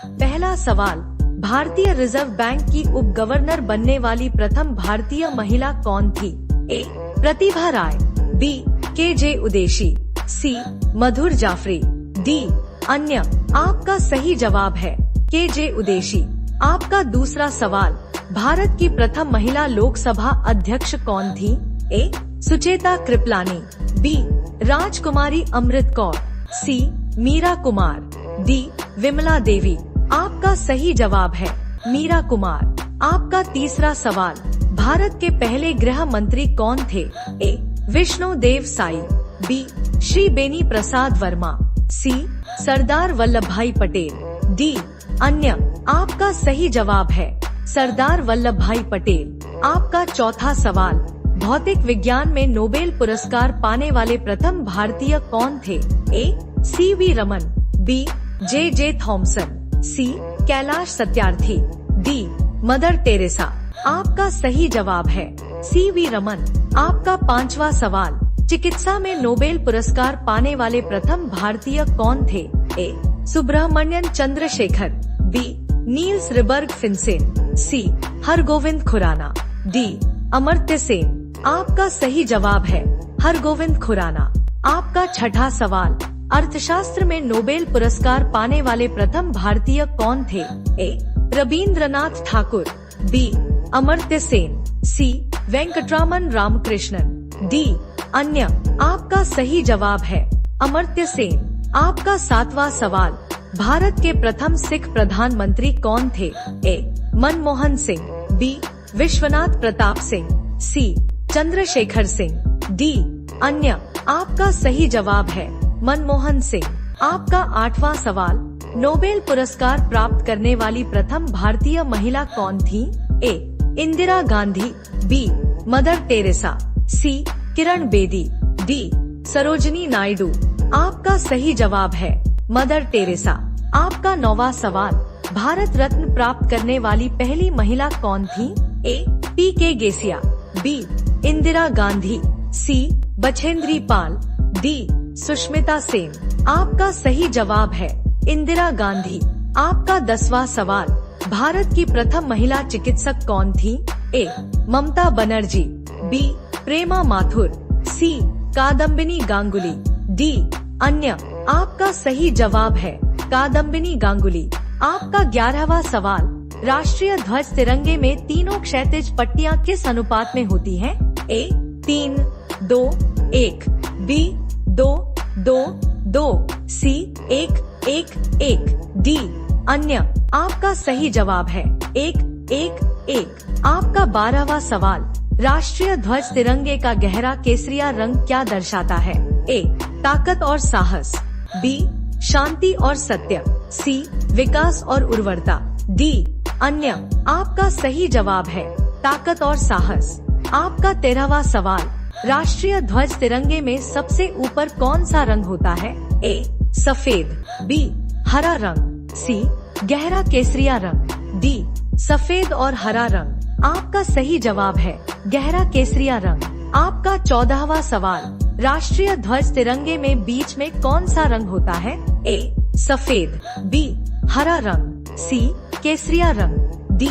पहला सवाल, भारतीय रिजर्व बैंक की उप गवर्नर बनने वाली प्रथम भारतीय महिला कौन थी? ए. प्रतिभा राय, बी. के.जे. उदेशी, सी. मधुर जाफरी, डी. अन्य। आपका सही जवाब है के.जे. उदेशी। आपका दूसरा सवाल, भारत की प्रथम महिला लोकसभा अध्यक्ष कौन थी? ए. सुचेता कृपलानी, बी. राजकुमारी अमृत कौर, सी. मीरा कुमार, डी. विमला देवी। आपका सही जवाब है मीरा कुमार। आपका तीसरा सवाल, भारत के पहले गृह मंत्री कौन थे? ए. विष्णु देव साई, बी. श्री बेनी प्रसाद वर्मा, सी. सरदार वल्लभ भाई पटेल, डी. अन्य। आपका सही जवाब है सरदार वल्लभ भाई पटेल। आपका चौथा सवाल, भौतिक विज्ञान में नोबेल पुरस्कार पाने वाले प्रथम भारतीय कौन थे? A. CV. Raman, B. JJ. Thomson, C. Kailash Satyarthi, D. Mother Teresa. आपका सही जवाब है सी.वी. रमन। आपका पांचवा सवाल, चिकित्सा में नोबेल पुरस्कार पाने वाले प्रथम भारतीय कौन थे? A. Subrahmanyan Chandrasekhar, B. Niels Ryberg Finsen, C. Hargobind Khorana, D. Amartya Sen. आपका सही जवाब है हरगोविंद खुराना। आपका छठा सवाल, अर्थशास्त्र में नोबेल पुरस्कार पाने वाले प्रथम भारतीय कौन थे? ए. रबींद्रनाथ ठाकुर, बी. अमर्त्य सेन, सी. वेंकटरामन रामकृष्णन, डी. अन्य। आपका सही जवाब है अमर्त्य सेन। आपका सातवां सवाल, भारत के प्रथम सिख प्रधानमंत्री कौन थे? ए. मनमोहन सिंह, बी. विश्वनाथ प्रताप सिंह, सी. चंद्रशेखर सिंह, डी. अन्य। आपका सही जवाब है मनमोहन सिंह। आपका आठवां सवाल, नोबेल पुरस्कार प्राप्त करने वाली प्रथम भारतीय महिला कौन थी? A. Indira Gandhi, B. Mother Teresa, C. Kiran Bedi, D. Sarojini Naidu. आपका सही जवाब है मदर टेरेसा। आपका नौवां सवाल, भारत रत्न प्राप्त करने वाली पहली महिला कौन थी? ए. पी.के. गेसिया, बी. इंदिरा गांधी, सी. बछेंद्री पाल, डी. सुष्मिता सेन। आपका सही जवाब है इंदिरा गांधी। आपका 10वां सवाल, भारत की प्रथम महिला चिकित्सक कौन थी? ए. ममता बनर्जी, बी. प्रेमा माथुर, सी. कादम्बिनी गांगुली, डी. अन्य। आपका सही जवाब है कादम्बिनी गांगुली। आपका 11वां सवाल, राष्ट्रीय ध्वज तिरंगे में तीनों क्षैतिज पट्टियां किस अनुपात में होती हैं? ए. 3, 2, 1, बी. 2, 2, 2, सी. 1, 1, 1, डी. अन्य। आपका सही जवाब है 1, 1, 1। आपका 12वां सवाल, राष्ट्रीय ध्वज तिरंगे का गहरा केसरिया रंग क्या दर्शाता है? ए. ताकत और साहस, बी. शांति और सत्य, सी. विकास और उर्वरता, डी. अन्य। आपका सही जवाब है ताकत और साहस। आपका 13वां सवाल, राष्ट्रीय ध्वज तिरंगे में सबसे ऊपर कौन सा रंग होता है? ए. सफेद, बी. हरा रंग, सी. गहरा केसरिया रंग, डी. सफेद और हरा रंग। आपका सही जवाब है गहरा केसरिया रंग। आपका 14वां सवाल, राष्ट्रीय ध्वज तिरंगे में बीच में कौन सा रंग होता है? ए. सफेद, बी. हरा रंग, सी. केसरिया रंग, डी.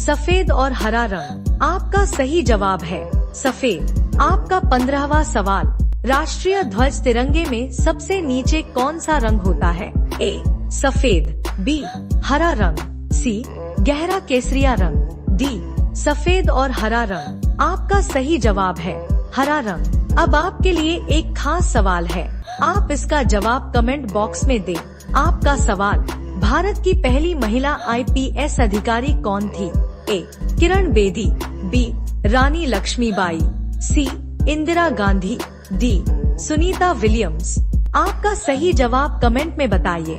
सफेद और हरा रंग। आपका सही जवाब है सफेद। आपका 15वां सवाल, राष्ट्रीय ध्वज तिरंगे में सबसे नीचे कौन सा रंग होता है? ए. सफेद, बी. हरा रंग, सी. गहरा केसरिया रंग, डी. सफेद और हरा रंग। आपका सही जवाब है हरा रंग। अब आपके लिए एक खास सवाल है, आप इसका जवाब कमेंट बॉक्स में दें। आपका सवाल, भारत की पहली महिला IPS अधिकारी कौन थी? ए. किरण बेदी, बी. रानी लक्ष्मीबाई, सी. इंदिरा गांधी, डी. सुनीता विलियम्स। आपका सही जवाब कमेंट में बताइए।